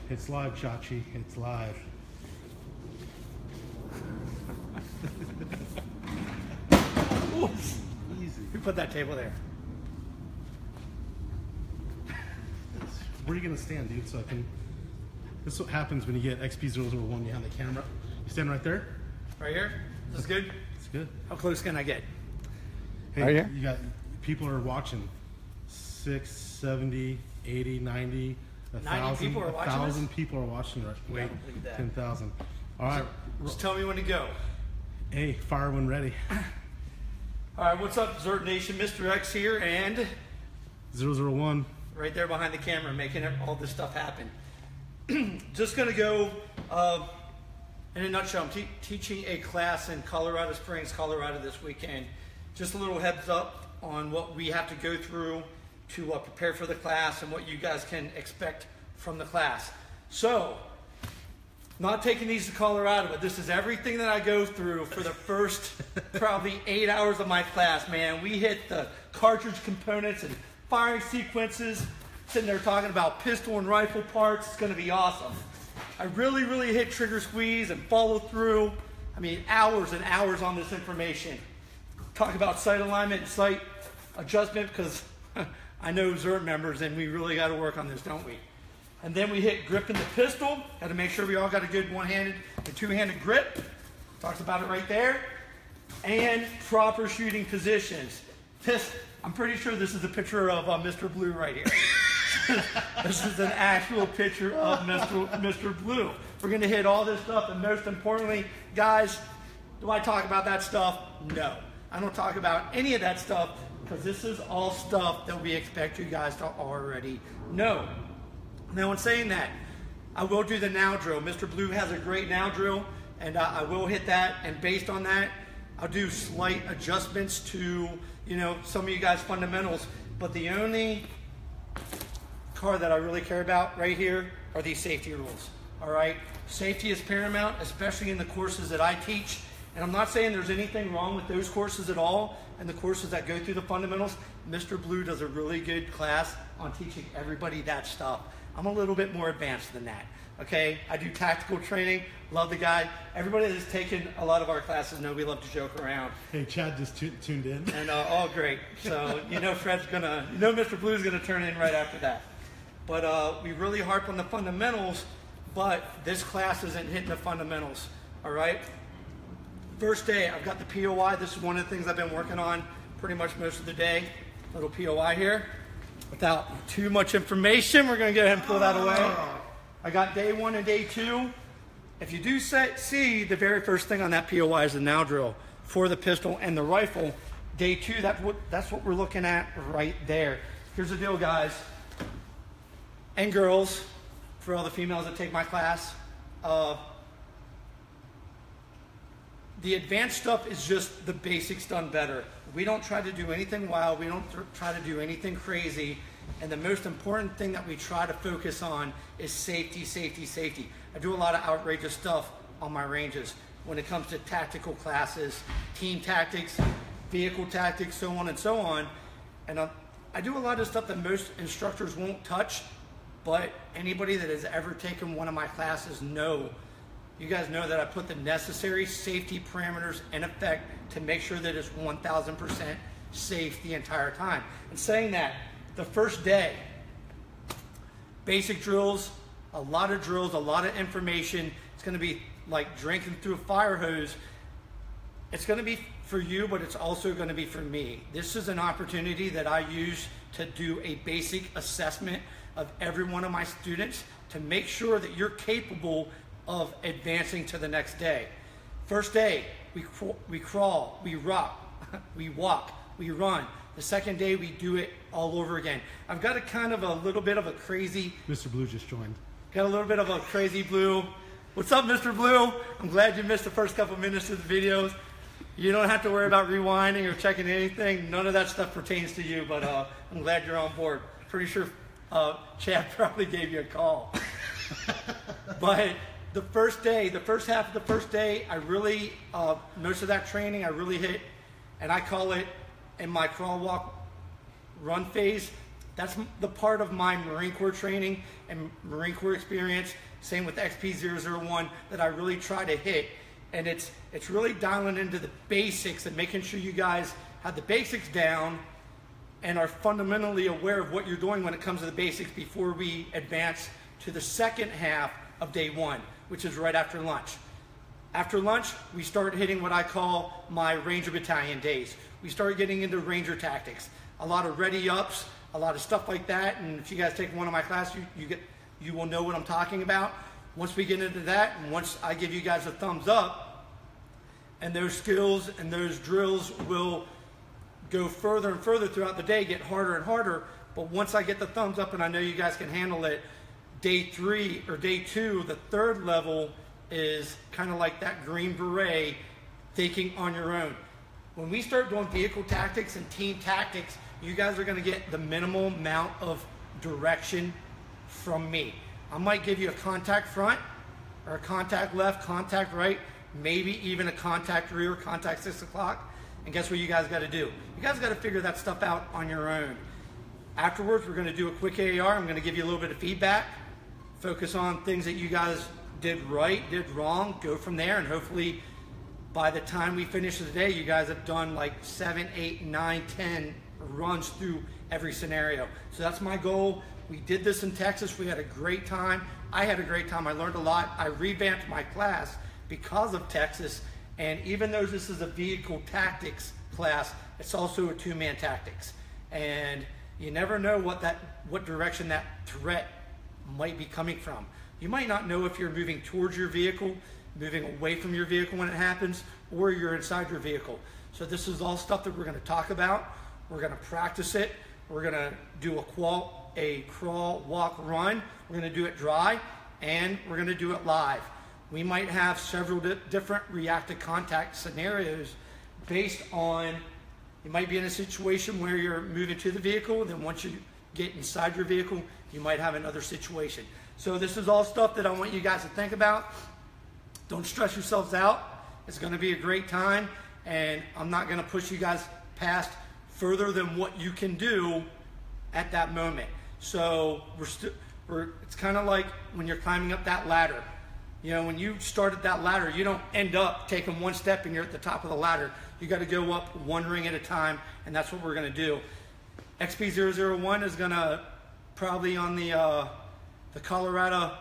It's live, Chachi. It's live. Oops. Easy. Who put that table there? Where are you going to stand, dude? So I can... This is what happens when you get XP001 behind the camera. You stand right there? Right here? This is good? It's good. How close can I get? Hey, Right here? You got... People are watching. 6, 70, 80, 90, 1,000. people are watching 1,000 people are watching right. Wait, look at that. 10,000. All right. Just tell me when to go. Hey, fire when ready. All right, what's up, ZERT Nation? Mr. X here, and 001. right there behind the camera, making all this stuff happen. Just gonna go, in a nutshell, I'm teaching a class in Colorado Springs, Colorado this weekend. Just a little heads up on what we have to go through to prepare for the class and what you guys can expect from the class. So, not taking these to Colorado, but this is everything that I go through for the first probably 8 hours of my class, man. We hit the cartridge components and firing sequences, sitting there talking about pistol and rifle parts. It's gonna be awesome. I really hit trigger squeeze and follow through. I mean, hours and hours on this information. Talk about sight alignment and sight adjustment, because I know ZERT members and we really gotta work on this, don't we? And then we hit gripping the pistol. Got to make sure we all got a good one-handed and two-handed grip. Talks about it right there. And proper shooting positions. I'm pretty sure this is a picture of Mr. Blue right here. This is an actual picture of Mr. Blue. We're going to hit all this stuff, and most importantly, guys, do I talk about that stuff? No. I don't talk about any of that stuff, because this is all stuff that we expect you guys to already know. Now, in saying that, I will do the now drill. Mr. Blue has a great now drill, and I will hit that. And based on that, I'll do slight adjustments to, you know, some of you guys' fundamentals. But the only card that I really care about right here are these safety rules. All right, safety is paramount, especially in the courses that I teach. And I'm not saying there's anything wrong with those courses at all, and the courses that go through the fundamentals. Mr. Blue does a really good class on teaching everybody that stuff. I'm a little bit more advanced than that, okay? I do tactical training, love the guy. Everybody that's taken a lot of our classes know we love to joke around. Hey, Chad just tuned in. And oh, great. So, you know Fred's gonna, you know Mr. Blue's gonna turn in right after that. But we really harp on the fundamentals, but this class isn't hitting the fundamentals, all right? First day, I've got the POI. This is one of the things I've been working on pretty much most of the day. Little POI here. Without too much information, we're going to go ahead and pull that away. I got day 1 and day 2. If you do see, the very first thing on that POI is the now drill for the pistol and the rifle. Day 2, that's what we're looking at right there. Here's the deal, guys and girls, for all the females that take my class. The advanced stuff is just the basics done better. We don't try to do anything wild. We don't try to do anything crazy. And the most important thing that we try to focus on is safety, safety, safety. I do a lot of outrageous stuff on my ranges when it comes to tactical classes, team tactics, vehicle tactics, so on and so on. And I do a lot of stuff that most instructors won't touch, but anybody that has ever taken one of my classes know. You guys know that I put the necessary safety parameters in effect to make sure that it's 1000% safe the entire time. And saying that, the first day, basic drills, a lot of information. It's going to be like drinking through a fire hose. It's going to be for you, but it's also going to be for me. This is an opportunity that I use to do a basic assessment of every one of my students to make sure that you're capable of advancing to the next day. First day, we crawl, we rock, we walk, we run. The second day, we do it all over again. I've got a little bit of a crazy... Mr. Blue just joined. Got a little bit of a crazy Blue. What's up, Mr. Blue? I'm glad you missed the first couple minutes of the videos. You don't have to worry about rewinding or checking anything. None of that stuff pertains to you, but I'm glad you're on board. Pretty sure Chad probably gave you a call. But the first day, the first half of the first day, I really, most of that training, I really hit, and I call it in my crawl, walk, run phase, That's the part of my Marine Corps training and Marine Corps experience, same with XP001, that I really try to hit. And it's really dialing into the basics and making sure you guys have the basics down and are fundamentally aware of what you're doing when it comes to the basics before we advance to the second half of day one, which is right after lunch. After lunch, we start hitting what I call my Ranger Battalion days. We start getting into Ranger tactics, a lot of ready-ups, a lot of stuff like that. And if you guys take one of my classes, you will know what I'm talking about. Once we get into that, and once I give you guys a thumbs up, and those skills and those drills will go further and further throughout the day, get harder and harder. But once I get the thumbs up and I know you guys can handle it, day 3 or day 2, the third level is kind of like that Green Beret, thinking on your own. When we start doing vehicle tactics and team tactics, you guys are going to get the minimal amount of direction from me. I might give you a contact front or a contact left, contact right, maybe even a contact rear, contact 6 o'clock. And guess what you guys got to do? You guys got to figure that stuff out on your own. Afterwards, we're going to do a quick AAR. I'm going to give you a little bit of feedback, focus on things that you guys did right, did wrong, go from there, and hopefully by the time we finish the day, you guys have done like 7, 8, 9, 10 runs through every scenario. So that's my goal. We did this in Texas. We had a great time. I had a great time. I learned a lot. I revamped my class because of Texas. And even though this is a vehicle tactics class, it's also a two-man tactics. And you never know what direction that threat might be coming from. You might not know if you're moving towards your vehicle, moving away from your vehicle when it happens, or you're inside your vehicle. So this is all stuff that we're going to talk about. We're going to practice it. We're going to do a crawl, walk, run. We're going to do it dry, and we're going to do it live. We might have several different reactive contact scenarios based on, you might be in a situation where you're moving to the vehicle, then once you get inside your vehicle, you might have another situation. So this is all stuff that I want you guys to think about. Don't stress yourselves out. It's going to be a great time, and I'm not going to push you guys past further than what you can do at that moment. So it's kind of like when you're climbing up that ladder. You know, when you start at that ladder, you don't end up taking one step and you're at the top of the ladder. You got to go up one ring at a time, and that's what we're going to do. XP001 is going to probably on the Colorado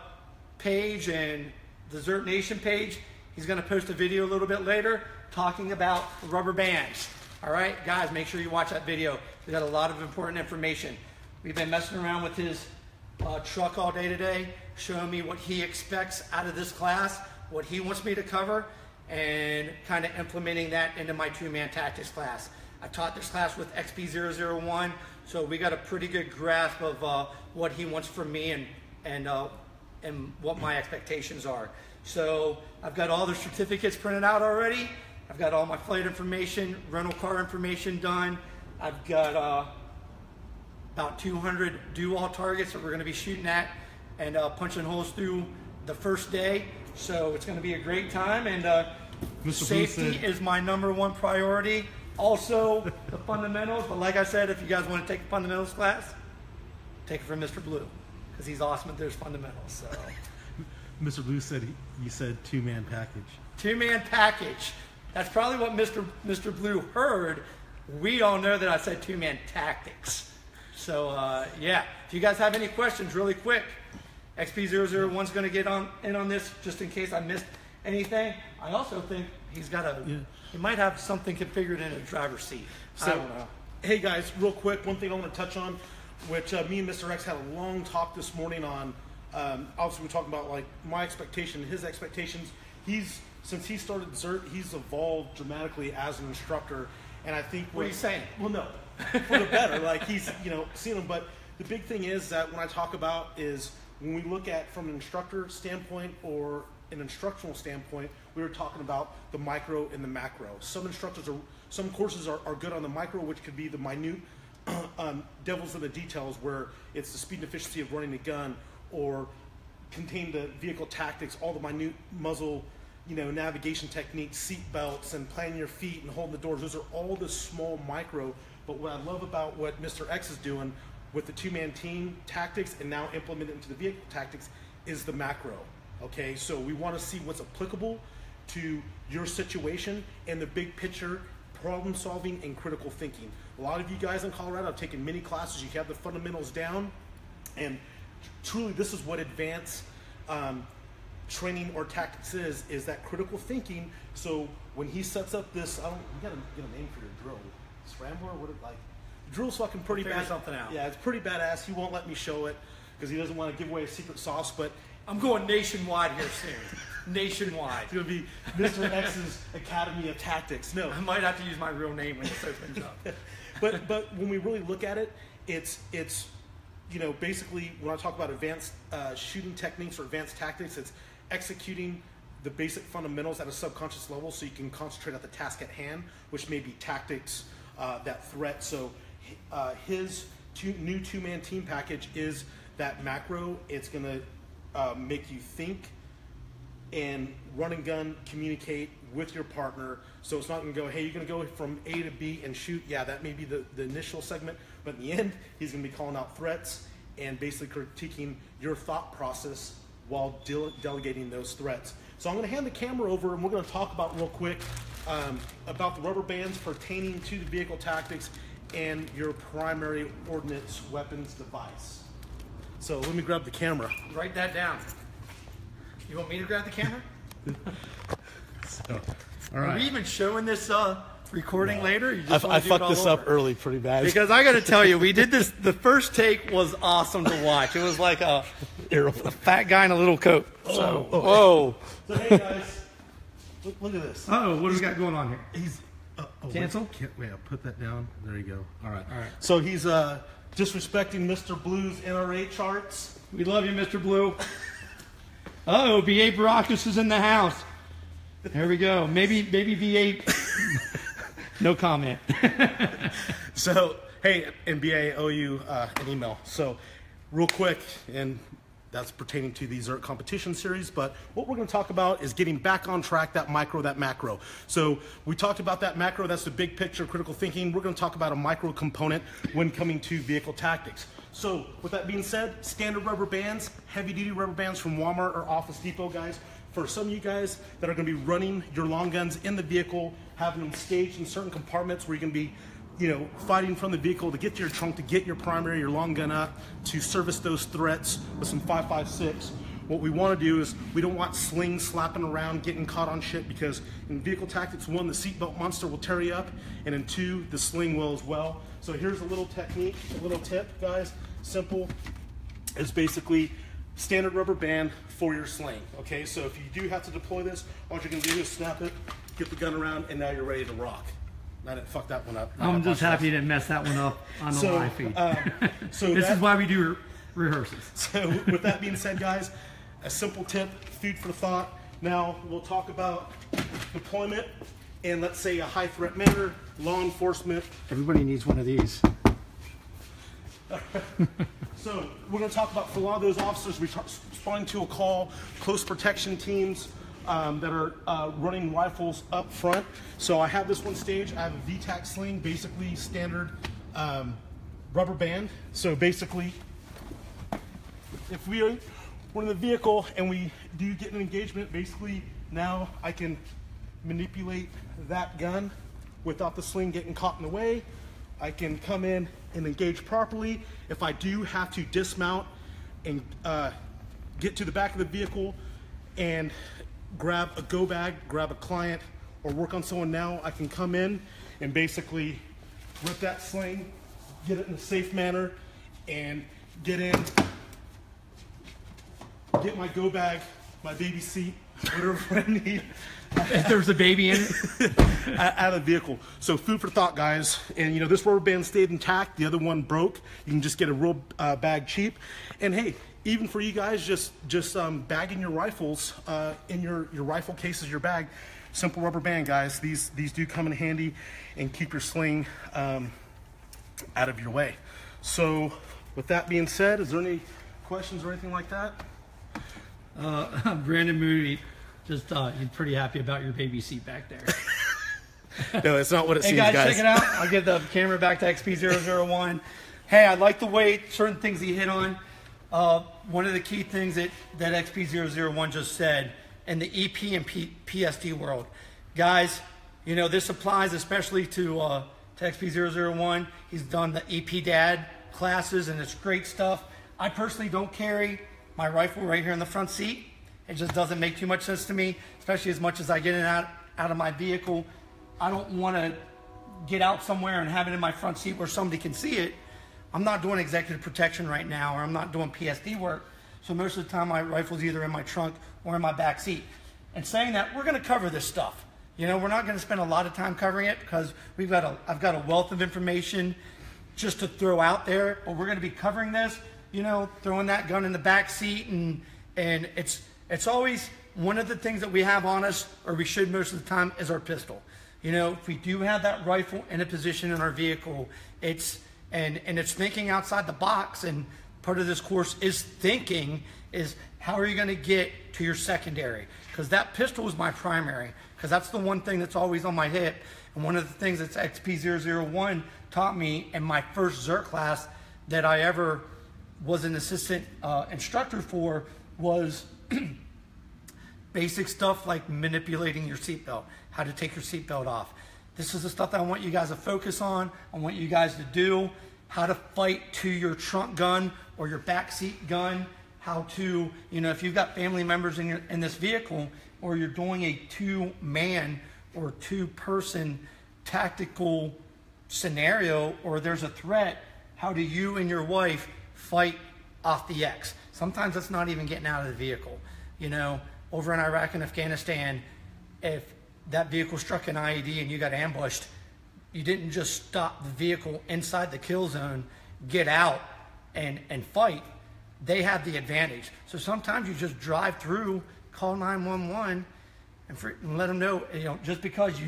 page and the ZERTNATION page, he's going to post a video a little bit later talking about rubber bands. All right, guys, make sure you watch that video. We got a lot of important information. We've been messing around with his truck all day today, showing me what he expects out of this class, what he wants me to cover, and kind of implementing that into my two-man tactics class. I taught this class with XP001, so we got a pretty good grasp of what he wants from me and what my expectations are. So I've got all the certificates printed out already. I've got all my flight information, rental car information done. I've got about 200 do-all targets that we're going to be shooting at and punching holes through the first day. So it's going to be a great time, and safety is my #1 priority. Also the fundamentals, but like I said, if you guys want to take the fundamentals class, take it from Mr. Blue, because he's awesome at those fundamentals. So Mr. Blue said you said two-man package. Two-man package. That's probably what Mr. Blue heard. We all know that I said two-man tactics. So yeah, if you guys have any questions really quick, XP001 is going to get in on this just in case I missed anything. I also think he might have something configured in a driver's seat. So, I don't know. Hey guys, real quick, one thing I want to touch on, which me and Mr. X had a long talk this morning on. Obviously, we're talking about like my expectation, his expectations. Since he started ZERT, he's evolved dramatically as an instructor, and I think What are you saying? Well, no, for the better. Like he's seen him, but the big thing is that when I talk about is when we look at from an instructor standpoint or an instructional standpoint, we were talking about the micro and the macro. Some courses are good on the micro, which could be the minute devils in the details, where it's the speed and efficiency of running a gun, or contain the vehicle tactics, all the minute muzzle, navigation techniques, seat belts, and planting your feet and holding the doors. Those are all the small micro. But what I love about what Mr. X is doing, with the two-man team tactics and now implement it into the vehicle tactics is the macro. Okay, so we want to see what's applicable to your situation and the big picture, problem solving and critical thinking. A lot of you guys in Colorado have taken many classes, you have the fundamentals down, and truly this is what advanced training or tactics is that critical thinking. So when he sets up this, you gotta get a name for your drill. Scrambler, what it like? The drill's fucking pretty We'll bad. figure something out. Yeah, it's pretty badass. He won't let me show it because he doesn't want to give away a secret sauce, but I'm going nationwide here soon. Nationwide. it's gonna be Mr. X's Academy of Tactics. No, I might have to use my real name when this opens up. but when we really look at it, it's you know, basically when I talk about advanced shooting techniques or advanced tactics, it's executing the basic fundamentals at a subconscious level so you can concentrate at the task at hand, which may be tactics, that threat. So his new two-man team package is that macro. It's gonna make you think and run and gun communicate with your partner. So it's not gonna go, hey, you're gonna go from A to B and shoot. Yeah, that may be the initial segment, but in the end, he's gonna be calling out threats and basically critiquing your thought process while delegating those threats. So I'm gonna hand the camera over and we're gonna talk about real quick about the rubber bands pertaining to the vehicle tactics and your primary ordnance weapons device. So let me grab the camera. Write that down. You want me to grab the camera? So, all Are right. we even showing this recording later? You just I wanna do it fucked all this up over? early pretty bad. Because I got to tell you, we did this. The first take was awesome to watch. It was like a fat guy in a little coat. So, whoa. So hey guys, look at this. Oh, what do we got going on here? He's Cancel? Wait, I'll put that down. There you go. All right. All right. So he's disrespecting Mr. Blue's NRA charts. We love you, Mr. Blue. Oh, B8 Baracus is in the house. There we go. Maybe B8. No comment. So hey, NBA, I owe you an email. So real quick, and that's pertaining to the ZERT competition series, but what we're going to talk about is getting back on track, that micro, that macro. So we talked about that macro, that's the big picture, critical thinking. We're going to talk about a micro component when coming to vehicle tactics. So with that being said, standard rubber bands, heavy duty rubber bands from Walmart or Office Depot, guys. For some of you guys that are going to be running your long guns in the vehicle, having them staged in certain compartments where you can be, you know, fighting from the vehicle to get to your trunk, to get your primary, your long gun up, to service those threats with some 5.56. What we want to do is we don't want slings slapping around, getting caught on shit, because in vehicle tactics, 1, the seatbelt monster will tear you up, and in 2, the sling will as well. So here's a little technique, a little tip, guys. Simple. It's basically standard rubber band for your sling. Okay, so if you do have to deploy this, all you're going to do is snap it, get the gun around, and now you're ready to rock. I didn't fuck that one up. I'm just happy you didn't mess that one up on the live feed. So This is why we do rehearsals. So with that being said, guys, a simple tip, food for thought. Now we'll talk about deployment in, let's say, a high threat manner, law enforcement. Everybody needs one of these. So we're going to talk about, for a lot of those officers responding to a call, close protection teams that are running rifles up front. So I have this one staged. I have a VTAC sling, basically standard rubber band. So basically, if we're in the vehicle and we do get an engagement, basically now I can manipulate that gun without the sling getting caught in the way. I can come in and engage properly. If I do have to dismount and get to the back of the vehicle and grab a go bag, grab a client, or work on someone now, I can come in and basically rip that sling, get it in a safe manner, and get in, get my go bag, my baby seat, whatever I need. If there's a baby in it. Out of the vehicle. So food for thought, guys. And you know, this rubber band stayed intact. The other one broke. You can just get a real bag cheap. And hey, even for you guys, just bagging your rifles in your rifle cases, your bag. Simple rubber band, guys. These do come in handy and keep your sling out of your way. So with that being said, is there any questions or anything like that? Brandon Moody, just you're pretty happy about your baby seat back there. No, it's not what it Hey seems, guys, check it out. I'll give the camera back to XP001. Hey, I like the way certain things he hit on. One of the key things that XP001 just said in the EP and PSD world. Guys, you know, this applies especially to XP001. He's done the EP Dad classes, and it's great stuff. I personally don't carry my rifle right here in the front seat. It just doesn't make too much sense to me, especially as much as I get it out of my vehicle. I don't want to get out somewhere and have it in my front seat where somebody can see it. I'm not doing executive protection right now, or I'm not doing PSD work. So most of the time my rifle's either in my trunk or in my back seat. And saying that, we're going to cover this stuff. You know, we're not going to spend a lot of time covering it because I've got a wealth of information just to throw out there, but we're going to be covering this, you know, throwing that gun in the back seat, and it's always one of the things that we have on us, or we should most of the time, is our pistol. You know, if we do have that rifle in a position in our vehicle, it's thinking outside the box, and part of this course is thinking is how are you going to get to your secondary? Because that pistol is my primary, because that's the one thing that's always on my hip. And one of the things that XP001 taught me in my first ZERT class that I ever was an assistant instructor for was basic stuff like manipulating your seatbelt, how to take your seatbelt off. This is the stuff that I want you guys to focus on. I want you guys to do how to fight to your trunk gun or your backseat gun, how to, you know, if you've got family members in this vehicle, or you're doing a two-man or two-person tactical scenario, or there's a threat, how do you and your wife fight off the X? Sometimes it's not even getting out of the vehicle. You know, over in Iraq and Afghanistan, if that vehicle struck an IED and you got ambushed, you didn't just stop the vehicle inside the kill zone, get out and fight. They have the advantage. So sometimes you just drive through, call 911, and let them know, you know, just because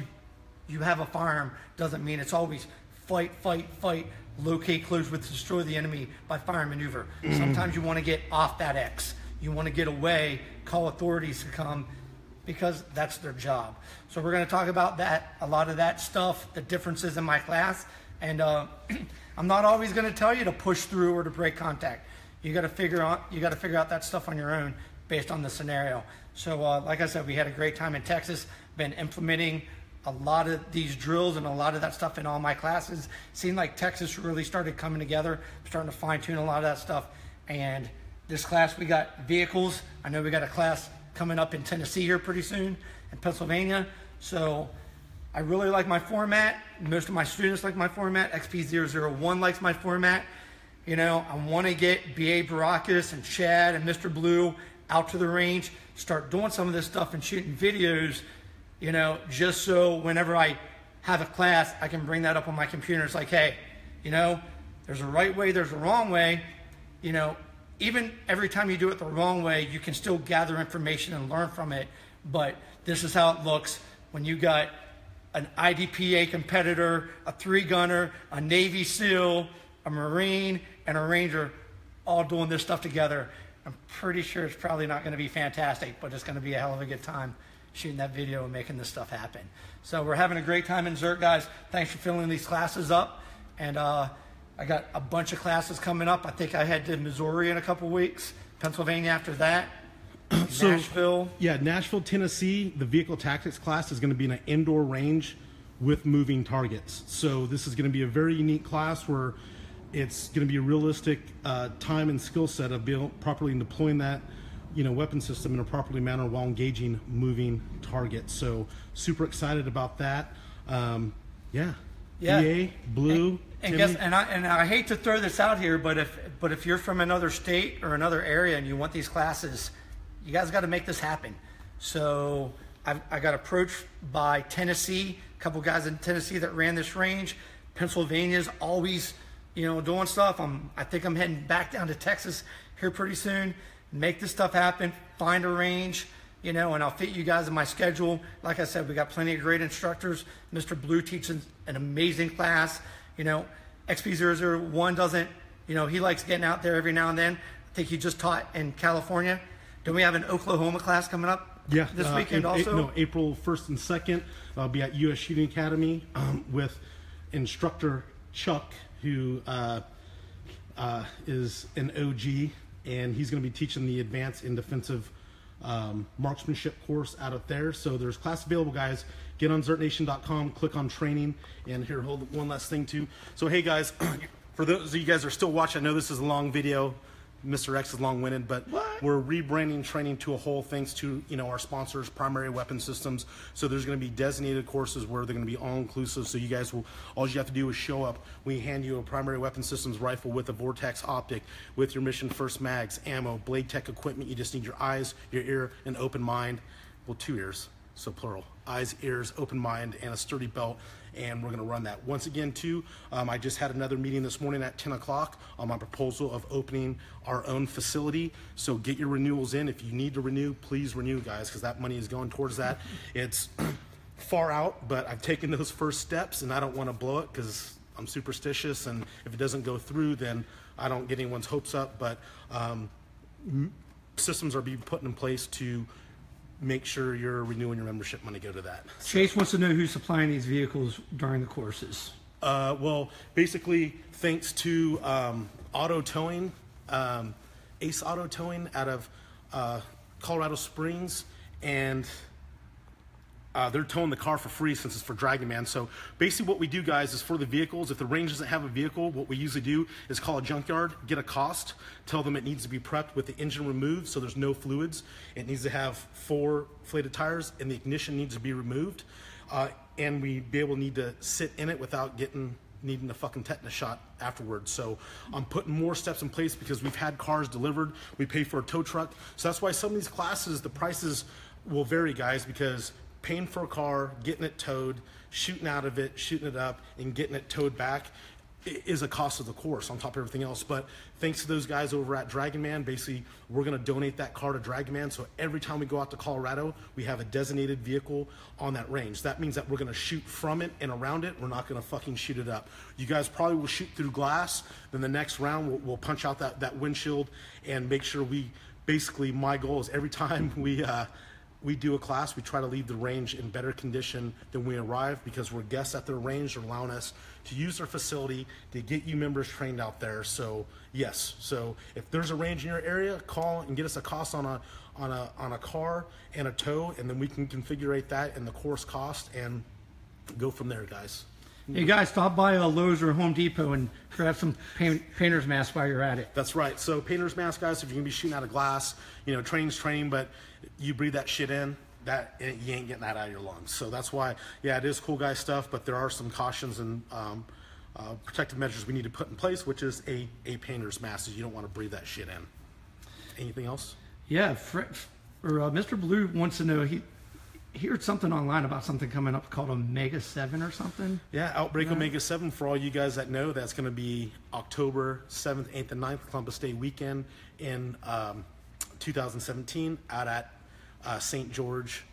you have a firearm doesn't mean it's always fight, fight, fight, locate, close with, destroy the enemy by fire and maneuver. Sometimes you want to get off that X. You want to get away, call authorities to come, because that's their job. So we're going to talk about that, a lot of that stuff, the differences in my class. And I'm not always going to tell you to push through or to break contact. You got to figure out that stuff on your own based on the scenario. So like I said, we had a great time in Texas. Been implementing a lot of these drills and a lot of that stuff in all my classes. Seemed like Texas really started coming together, starting to fine tune a lot of that stuff. And this class, we got vehicles. I know we got a class coming up in Tennessee here pretty soon, in Pennsylvania. So I really like my format. Most of my students like my format. XP001 likes my format. You know, I want to get B.A. Baracus and Chad and Mr. Blue out to the range, start doing some of this stuff and shooting videos, you know, just so whenever I have a class, I can bring that up on my computer. It's like, hey, you know, there's a right way, there's a wrong way. You know, even every time you do it the wrong way, you can still gather information and learn from it. But this is how it looks when you got an IDPA competitor, a 3-gunner, a Navy SEAL, a Marine, and a Ranger all doing this stuff together. I'm pretty sure it's probably not going to be fantastic, but it's going to be a hell of a good time shooting that video and making this stuff happen. So we're having a great time in ZERT, guys. Thanks for filling these classes up. And I got a bunch of classes coming up. I think I head to Missouri in a couple weeks, Pennsylvania after that, Nashville. Yeah, Nashville, Tennessee, the vehicle tactics class is going to be in an indoor range with moving targets. So this is going to be a very unique class where it's going to be a realistic time and skill set of properly deploying that, you know, weapon system in a properly manner while engaging moving targets. So super excited about that. Yeah. EA, Blue, and I hate to throw this out here, but if you're from another state or another area and you want these classes, you guys got to make this happen. So I got approached by Tennessee, a couple guys in Tennessee that ran this range. Pennsylvania's always, you know, doing stuff. I think I'm heading back down to Texas here pretty soon. Make this stuff happen, find a range, you know, and I'll fit you guys in my schedule. Like I said, we got plenty of great instructors. Mr. Blue teaches an amazing class. You know, XP001 doesn't, you know, he likes getting out there every now and then. I think he just taught in California. Don't we have an Oklahoma class coming up this weekend also? April 1st and 2nd. I'll be at U.S. Shooting Academy with instructor Chuck, who is an OG, and he's going to be teaching the advanced and defensive marksmanship course out of there. So there's class available, guys. Get on ZERTNation.com, click on training, and here, hold one last thing too. So hey guys, for those of you guys that are still watching, I know this is a long video. Mr. X is long-winded, but we're rebranding training to a whole thanks to, you know, our sponsors, Primary Weapon Systems. So there's going to be designated courses where they're going to be all-inclusive. So you guys will, all you have to do is show up. We hand you a Primary Weapon Systems rifle with a Vortex optic, with your Mission First mags, ammo, blade tech equipment. You just need your eyes, your ear, and open mind. Well, 2 ears, so plural. Eyes, ears, open mind, and a sturdy belt. And we're going to run that. Once again, too, I just had another meeting this morning at 10 o'clock on my proposal of opening our own facility. So get your renewals in. If you need to renew, please renew, guys, because that money is going towards that. It's far out, but I've taken those first steps, and I don't want to blow it because I'm superstitious, and if it doesn't go through, then I don't get anyone's hopes up. But systems are being put in place to make sure you're renewing your membership money go to that. Chase wants to know who's supplying these vehicles during the courses. Well, basically, thanks to auto towing, Ace Auto Towing out of Colorado Springs, and they're towing the car for free since it's for Dragon Man. So basically what we do, guys, is for the vehicles, if the range doesn't have a vehicle, what we usually do is call a junkyard, get a cost, tell them it needs to be prepped with the engine removed so there's no fluids. It needs to have 4 inflated tires, and the ignition needs to be removed. And we need to sit in it without needing a fucking tetanus shot afterwards. So I'm putting more steps in place because we've had cars delivered. We pay for a tow truck. So that's why some of these classes, the prices will vary, guys, because paying for a car, getting it towed, shooting out of it, shooting it up, and getting it towed back is a cost of the course on top of everything else. But thanks to those guys over at Dragon Man, basically we're going to donate that car to Dragon Man. So every time we go out to Colorado, we have a designated vehicle on that range. That means that we're going to shoot from it and around it. We're not going to fucking shoot it up. You guys probably will shoot through glass. Then the next round we'll punch out that windshield and make sure basically my goal is every time we do a class, we try to leave the range in better condition than we arrived, because we're guests at their range. They're allowing us to use their facility to get you members trained out there. So yes, so if there's a range in your area, call and get us a cost on a car and a tow, and then we can configure that in the course cost and go from there, guys. Hey guys, stop by a Lowe's or Home Depot and grab some painter's mask while you're at it. That's right. So painter's mask, guys, if you're gonna be shooting out of glass, you know, training's training, but you breathe that shit in, you ain't getting that out of your lungs. So that's why, yeah, it is cool guy stuff, but there are some cautions and protective measures we need to put in place, which is a painter's mask, so you don't want to breathe that shit in. Anything else? Yeah, Mr. Blue wants to know, he heard something online about something coming up called Omega 7 or something. Yeah, Outbreak Omega 7, for all you guys that know, that's going to be October 7th, 8th, and 9th, Columbus Day weekend in 2017 out at St. George,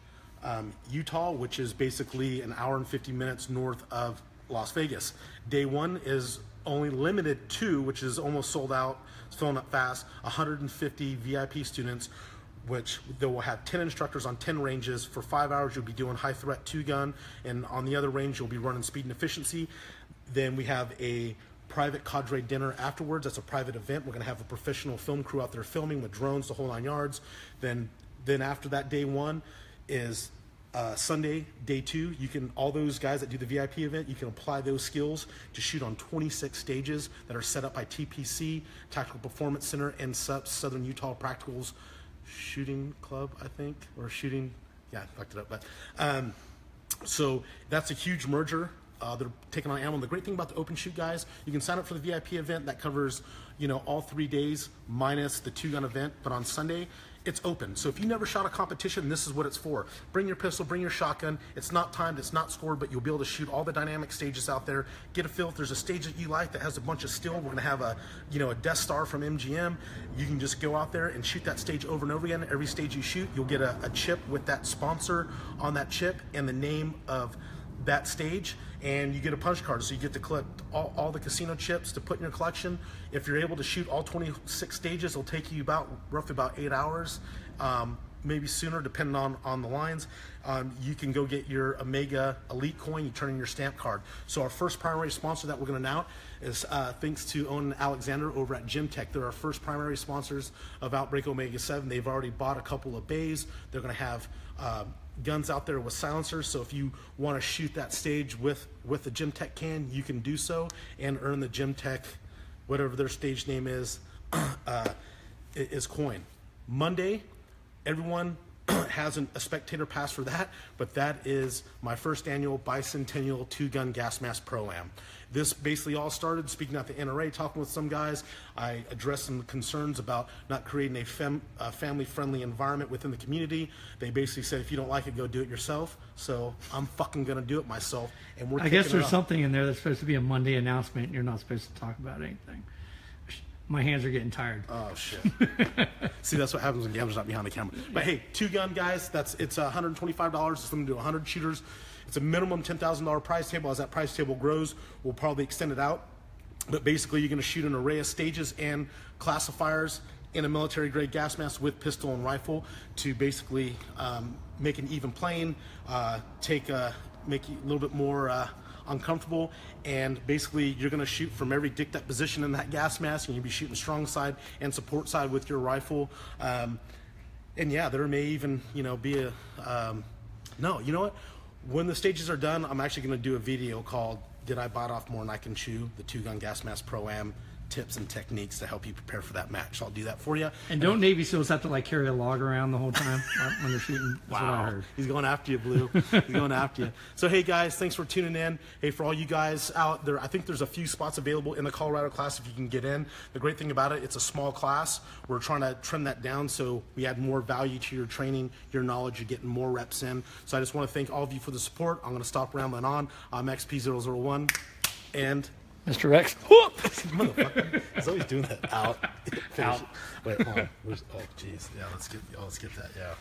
Utah, which is basically an hour and 50 minutes north of Las Vegas. Day 1 is only limited to, which is almost sold out, it's filling up fast, 150 VIP students, which they will have 10 instructors on 10 ranges. For 5 hours, you'll be doing high threat 2-gun, and on the other range, you'll be running speed and efficiency. Then we have a private cadre dinner afterwards. That's a private event. We're going to have a professional film crew out there filming with drones, the whole 9 yards. Then after that, day 1 is Sunday, day 2. All those guys that do the VIP event, you can apply those skills to shoot on 26 stages that are set up by TPC, Tactical Performance Center, and Southern Utah Practicals Shooting Club, I think, or shooting, yeah, I fucked it up, but so that's a huge merger. They're taking on ammo. And the great thing about the open shoot, guys, you can sign up for the VIP event that covers, you know, all 3 days minus the 2-gun event, but on Sunday it's open. So if you never shot a competition, this is what it's for. Bring your pistol, bring your shotgun. It's not timed, it's not scored, but you'll be able to shoot all the dynamic stages out there. Get a feel if there's a stage that you like that has a bunch of steel. We're gonna have a Death Star from MGM. You can just go out there and shoot that stage over and over again. Every stage you shoot, you'll get a chip with that sponsor on that chip and the name of that stage, and you get a punch card, so you get to collect all the casino chips to put in your collection. If you're able to shoot all 26 stages, it'll take you roughly about 8 hours. maybe sooner, depending on the lines, you can go get your Omega Elite coin. You turn in your stamp card. So our first primary sponsor that we're going to announce is thanks to Owen and Alexander over at Gym Tech. They're our first primary sponsors of Outbreak Omega 7. They've already bought a couple of bays. They're going to have guns out there with silencers, so if you want to shoot that stage with the Gym Tech can, you can do so and earn the Gym Tech, whatever their stage name is coin. Monday, everyone has a spectator pass for that, but that is my first annual bicentennial 2-gun gas mask pro-am. This basically all started speaking at the NRA, talking with some guys. I addressed some concerns about not creating a family-friendly environment within the community. They basically said, if you don't like it, go do it yourself. So I'm fucking gonna do it myself. And I guess there's something in there that's supposed to be a Monday announcement, and you're not supposed to talk about anything. My hands are getting tired. Oh shit! See, that's what happens when gamblers not behind the camera. But hey, 2-gun guys, it's $125. It's limited to 100 shooters. It's a minimum $10,000 prize table. As that prize table grows, we'll probably extend it out. But basically, you're going to shoot an array of stages and classifiers in a military-grade gas mask with pistol and rifle to basically make an even playing, make you a little bit more uncomfortable, and basically you're going to shoot from every dictate position in that gas mask, and you'll be shooting strong side and support side with your rifle. And yeah, there may even be a no, you know what, when the stages are done, I'm actually going to do a video called "Did I Bite Off More Than I Can Chew? The 2-gun gas mask pro-am tips and techniques to help you prepare for that match." I'll do that for you. And don't Navy SEALs have to like carry a log around the whole time when they're shooting? That's what I heard. He's going after you, Blue. He's going after you. So hey guys, thanks for tuning in. Hey, for all you guys out there, I think there's a few spots available in the Colorado class if you can get in. The great thing about it, it's a small class. We're trying to trim that down so we add more value to your training, your knowledge, you're getting more reps in. So I just want to thank all of you for the support. I'm going to stop rambling on. I'm XP001 and Mr. X. Motherfucker. He's always doing that. Out. Out. Wait, hold on. Oh, jeez. Yeah, let's get that. Yeah.